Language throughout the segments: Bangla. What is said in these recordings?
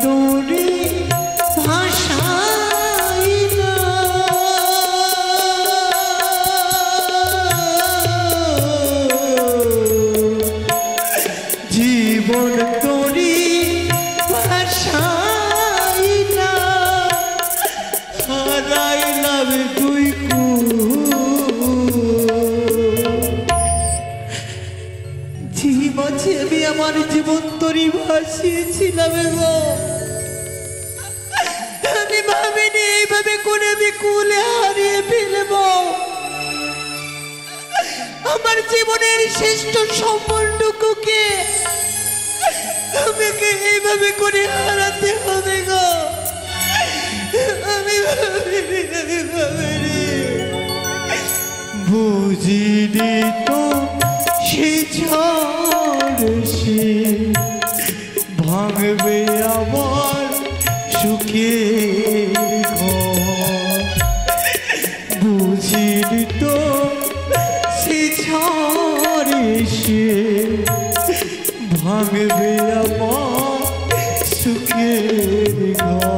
তোরে ভাষাই না জীবন তোরে ভাষাই না হারাইলাম তুই মাঝে আমি আমার জীবন তরি ভাসিয়েছিলাম গো আমি ভাবিনি এইভাবে করে আমি কুলে হারিয়ে ফেলব আমার জীবনের শ্রেষ্ঠ সম্পর্ককে আমাকে এইভাবে করে হারাতে হবে গো আমি ভাবিনি বুঝিনি তো সে সে ভাঙবে আমার সুখের ঘর বুঝিনি তো সে ঝড় এসে ভাঙবে আমার সুখের ঘর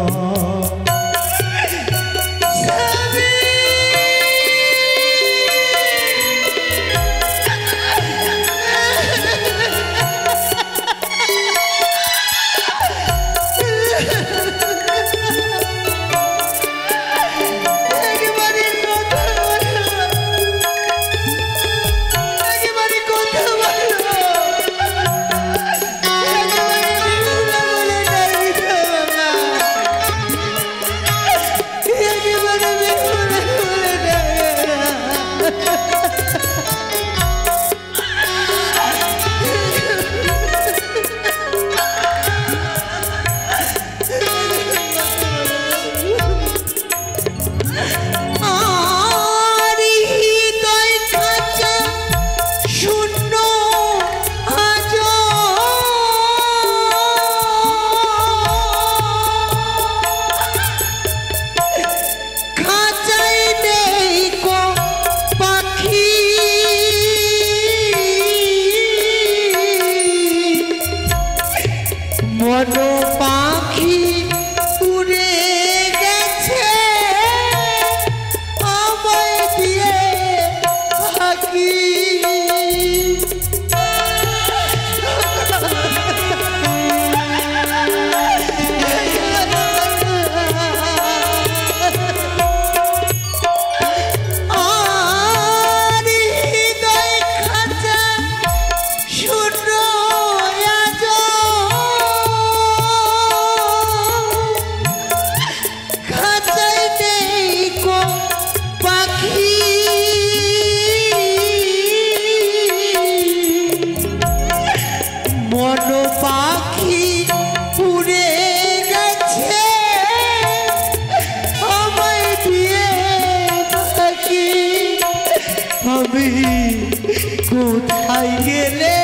কোথায় গেলে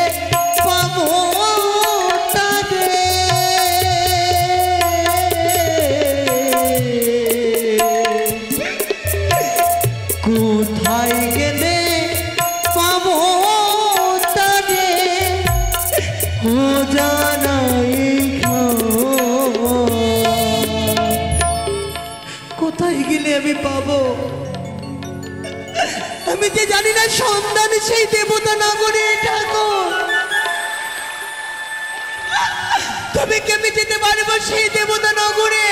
পাবো কোথায় গেলে পাবো তারে ও জানাই কোথায় গেলে আমি পাবো আমি যে জানি না সন্তান সেই দেবতা নগরে ঠাকুর তবে কি আমি যেতে পারবো সেই দেবতা নগরে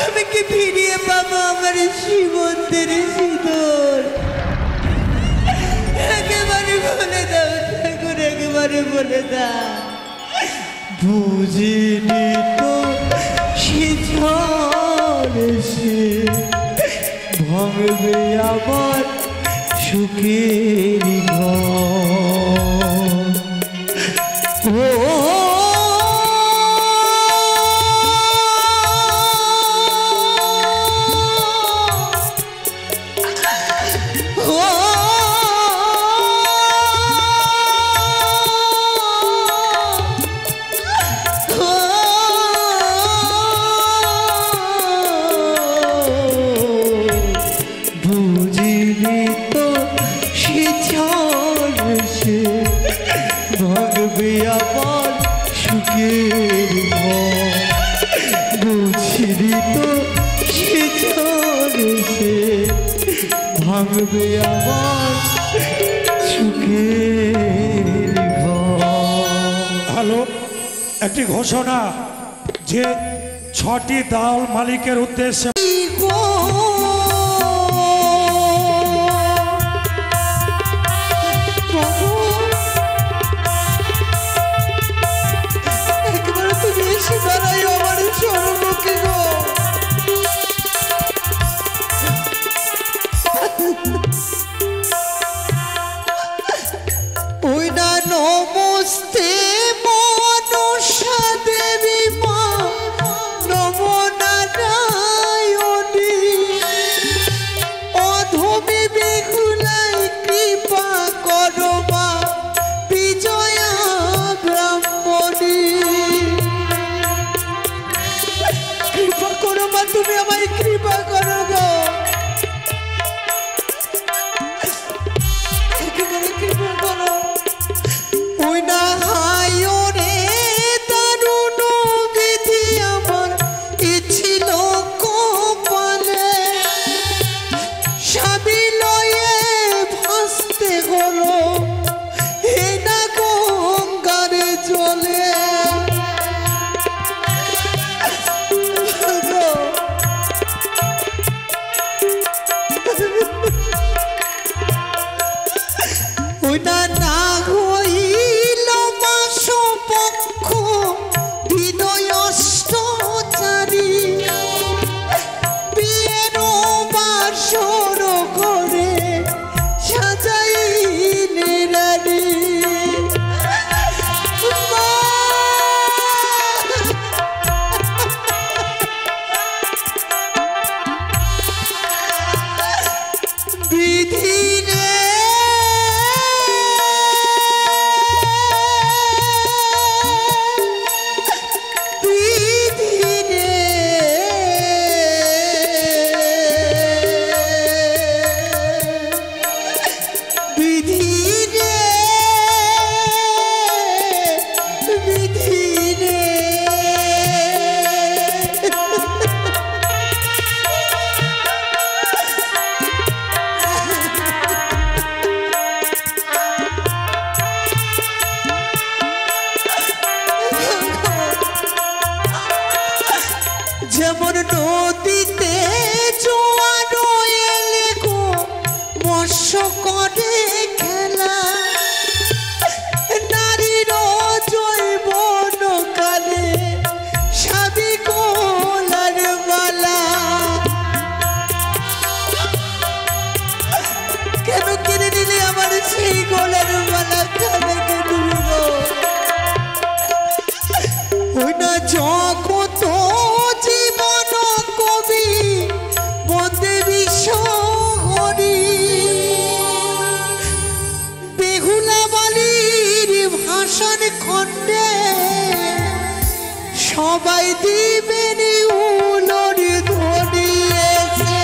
আমি কি ফিরিয়ে পাবো আমার জীবনের সিঁদুর একেবারে বলে দাও ঠাকুর একেবারে বলে দাও বুঝিনি তো সে ঝড় এসে ভাঙবে আবার সুখের ঘর বুঝিনি তো সে বুঝিনি তো সে ঝড়ে সে ভাঙবে আমার সুখের ঘর। হ্যালো, একটি ঘোষণা যে 6টি দাল মালিকের উদ্দেশ্যে নমস্তে মনসা দেবী মা, নম নারায়ণী, অধমে বেহুলাই কৃপা করো মা, বিজয়া ব্রাহ্মণী। কৃপা করো মা, তুমি আমায় কৃপা করো গো, একেবারে কৃপা করো। ওই না হায় রে দারুণ বিধি আমার ইছিল কপালে, স্বামী লয়ে ভাসতে হলো হে না গঙ্গারে জলে। ওই না না হইল মাস পক্ষ দিনয় অষ্টচারী, বিয়ের বাসর ঘরে সাজাইলে রানী। বিধি রে যেমন নদীতে জোয়ার এলে গো মৎস্য করে খেলা, নারীর জৈবন কালে স্বামী গোলার মালা। কেন কিনে নিলে আমার সেই গোলার মালা, কানে তুমি গো। ওই না জগত জীবন কবি বন্দে বিশ্ব হরি, বেহুলা বালির ভাষণ খণ্ডে সবাই দিবেন উলর ধ্বনি, এসে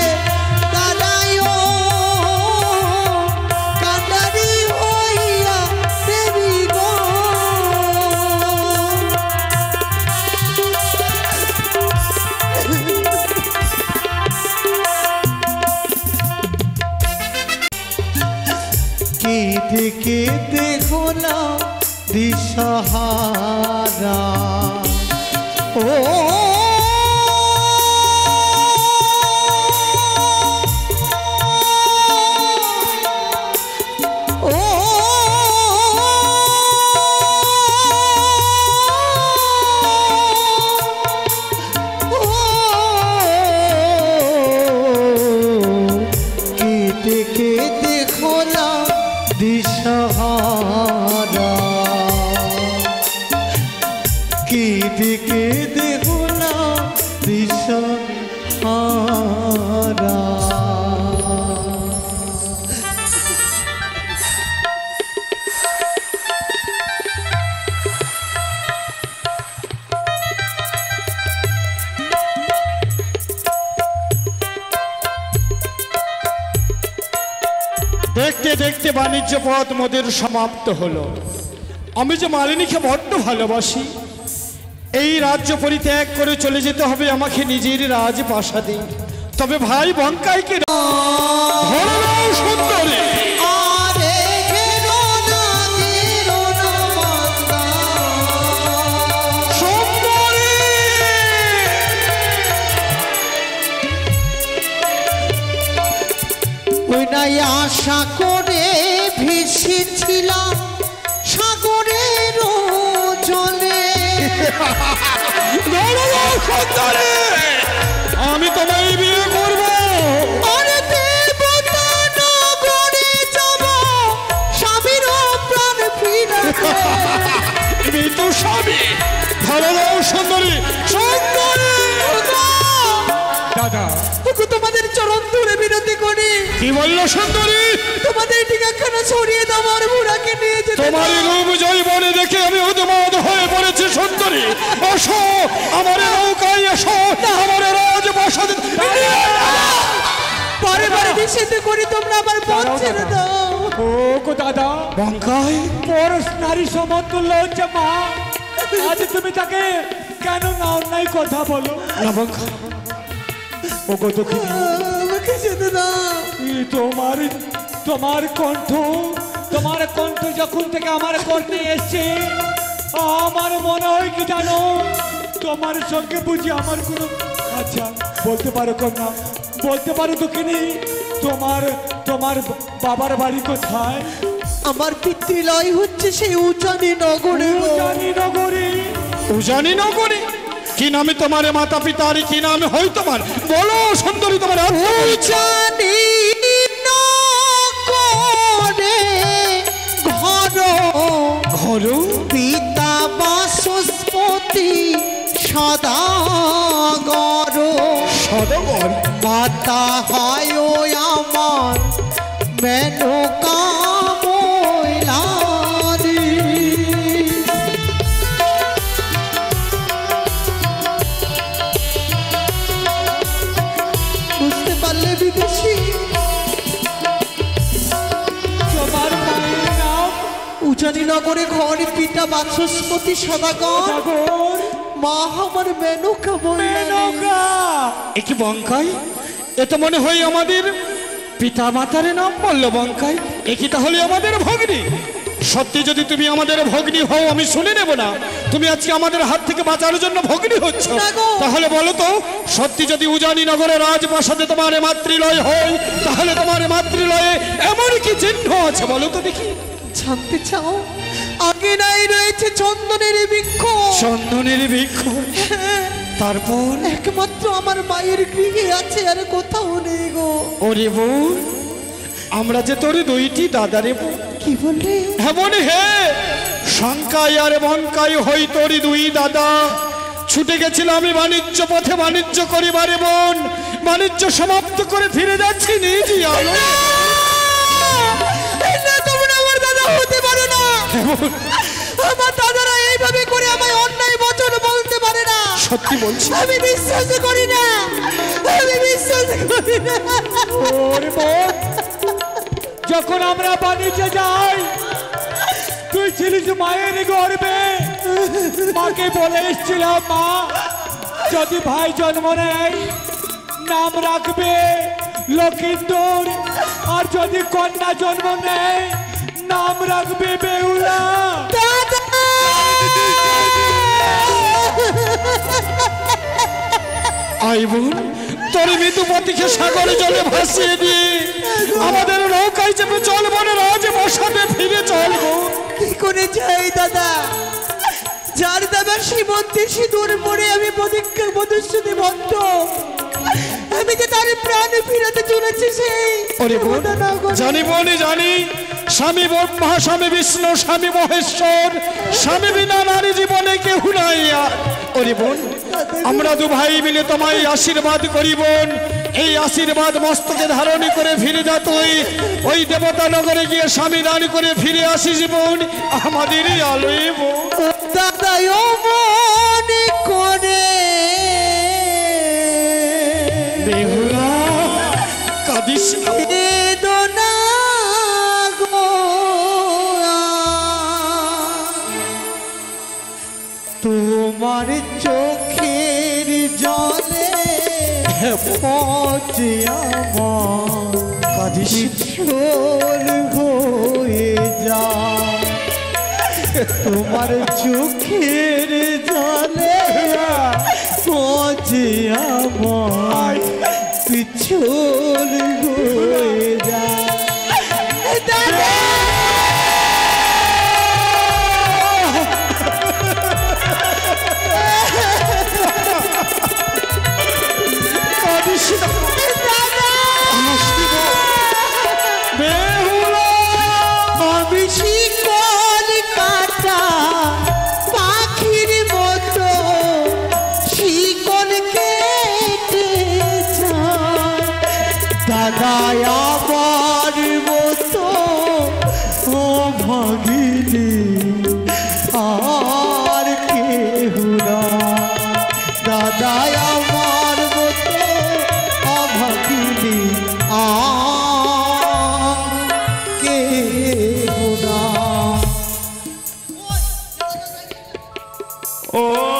দাঁড়ায় কান্ডারি হইয়া দেবী গো। কেঁদে কেঁদে হলাম দিশাহারা, ও কেঁদে কেঁদে হলাম দিশাহারা, কেঁদে কেঁদে হলাম দিশাহারা। দেখতে দেখতে বাণিজ্য পথ মোদের সমাপ্ত হলো। আমি যে মালিনীকে বড্ড ভালোবাসি, এই রাজ্য পরিত্যাগ করে চলে যেতে হবে আমাকে নিজের রাজপ্রাসাদে। তবে ভাই বঙ্কাইকে ধরে নাও সুন্দরী। আরে ঘেরো না মাতা। সুন্দরী ওই নাই আশা করে ভেসেছিলাম সাগরের জলে। ধরে নাও সুন্দরী, আমি তোমায় বিয়ে করবো। আরে দেবতা নগরে যাব স্বামীর প্রাণ ফিরাতে। তুমি তো স্বামী। ধরে নাও সুন্দরী। সুন্দরী দাদা, ওগো তোমাদের চরণ ধরে বিনতি করি, কি বললো সুন্দরী? তোমাদের ঠিকানা ছড়িয়ে দাও, আমার বুড়াকে নিয়ে যেতে দাও। তোমার রূপ জৈবনে দেখে আমি উন্মাদ হয়ে পড়েছি সুন্দরী। এসো আমার নৌকায়, এসো আমার রাজপ্রাসাদে। পরে পরে নিষেধ করি, তোমরা আমার পথ ছেড়ে দাও। ও গো দাদা, বঙ্কাই পরশ নারী সমতুল্য হচ্ছে মা। আজ তুমি তাকে কেন না অন্যায় কথা বলো? না বঙ্কাই, ও গো দক্ষিণী, আমাকে যেতে দাও। তোমার তোমার কণ্ঠ যখন থেকে আমার কর্ণে এসছে, আমার মনে হয় কি জানো, তোমার সঙ্গে বুঝি আমার কোনো, আচ্ছা বলতে পারো কন্যা, বলতে পারো দক্ষিণী, তোমার বাবার বাড়ি কোথায়? আমার পিতৃলয় হচ্ছে সেই উজানি নগরে গো। জানি নগরী। উজানি নগরী। কি নামে তোমার মাতা পিতার, কি নামে হয় তোমার? বলো সুন্দরী তোমার। উজানি নগরে ঘর ঘর পিতা বাসস্পতি সদাগর। সদাগর। মাতা হয় আমার মেনকা ময়লারি। বুঝতে পারলে বিদেশি? তোমার মায়ের নাম উজানি নগরে ঘর পিতা বাচস্পতি সদাগর, সাগর মা আমার মেনকা ময়লারি। মেনকা। এ কি বঙ্কাই? এ তো মনে হয় আমাদের পিতা মাতার নাম বললো বঙ্কাই। এ কি তাহলে আমাদের ভগ্নী? সত্যি যদি তুমি আমাদের ভগ্নী হও, আমি শুনে নেব না। তুমি আজকে আমাদের হাত থেকে বাঁচার জন্য ভগ্নী হচ্ছ। না গো। তাহলে বলো তো, সত্যি যদি উজানি নগরের রাজপ্রাসাদে তোমার মাতৃলয় হয়, তাহলে তোমার মাতৃলয়ে এমন কি চিহ্ন আছে বলো তো দেখি। জানতে চাও? আগে নাই রয়েছে চন্দনের বৃক্ষ। চন্দনের বৃক্ষ। তারপর একমাত্র আমার মায়ের গৃহে আছে, আর কোথাও নেই গো। ওরে বোন, আমরা যে তোর দুইটি দাদারে বোন। কি বললে? এমন হে শঙ্কাই আর বঙ্কাই হই তোর দুই দাদা। ছুটে গেছিলাম আমি বাণিজ্য পথে, বাণিজ্য করিবারে বোন। বাণিজ্য সমাপ্ত করে ফিরে যাচ্ছি নিজ আলো। না, তোমরা আমার দাদা হতে পারো না। আমার দাদারা এইভাবে করে আমায় অন্যায় বচন বলতে পারে না। সত্যি বলছি। আমি বিশ্বাস করি না, আমি বিশ্বাস করি না। ওরে বোন, যখন আমরা বাণিজ্যে যাই, তুই ছিলিস মায়ের গর্বে। মাকে বলে এসেছিলাম, মা যদি ভাই জন্ম নেয় নাম রাখবে লক্ষিন্দর, আর যদি কন্যা জন্ম নেয় নাম রাখবে বেহুলা। দাদা! আই বোন, তোর মৃত্যুপতিকে সাগরে জলে ভাসিয়ে দিয়ে আমাদের নৌকায় চেপে চল বনে রাজপ্রাসাদে ফিরে চল বোন। কি করে যাই দাদা? যার দাদা সীমন্তে সিঁদুর পরে আমি প্রতিজ্ঞা প্রতিশ্রুতি বদ্ধ, আমি যে তার প্রাণ ফিরাতে চলেছি সেই। ওরে বোন, জানি বোনই জানি, স্বামী ব্রহ্মা, স্বামী বিষ্ণু, স্বামী মহেশ্বর, স্বামী বিনা নারী জীবনে কেউ নাই আর। ওরে বোন, আমরা দু ভাই মিলে তোমায় আশীর্বাদ করি বোন। এই আশীর্বাদ মস্তকে ধারণ করে ফিরে যা তুই ওই দেবতা নগরে গিয়ে স্বামী দান করে ফিরে আসিস বোন, আমাদেরই আলোয় বোন। দাদা ও মনে করে বেহুলা কাঁদিস না। বেদনা গো, তোমার চোখের জলে পচে আমার কাঁদিস ছোল হয়ে যায় তোমার চোখের জলে পচে আমার ছোল হয়ে যায় দাদা আমি শিকল কাটা পাখির মতো শিকল কেটে যায় দাদা আমার মতো ও ভাগিনি আর কেহ না দাদা আমার মতো অভাগিনী ও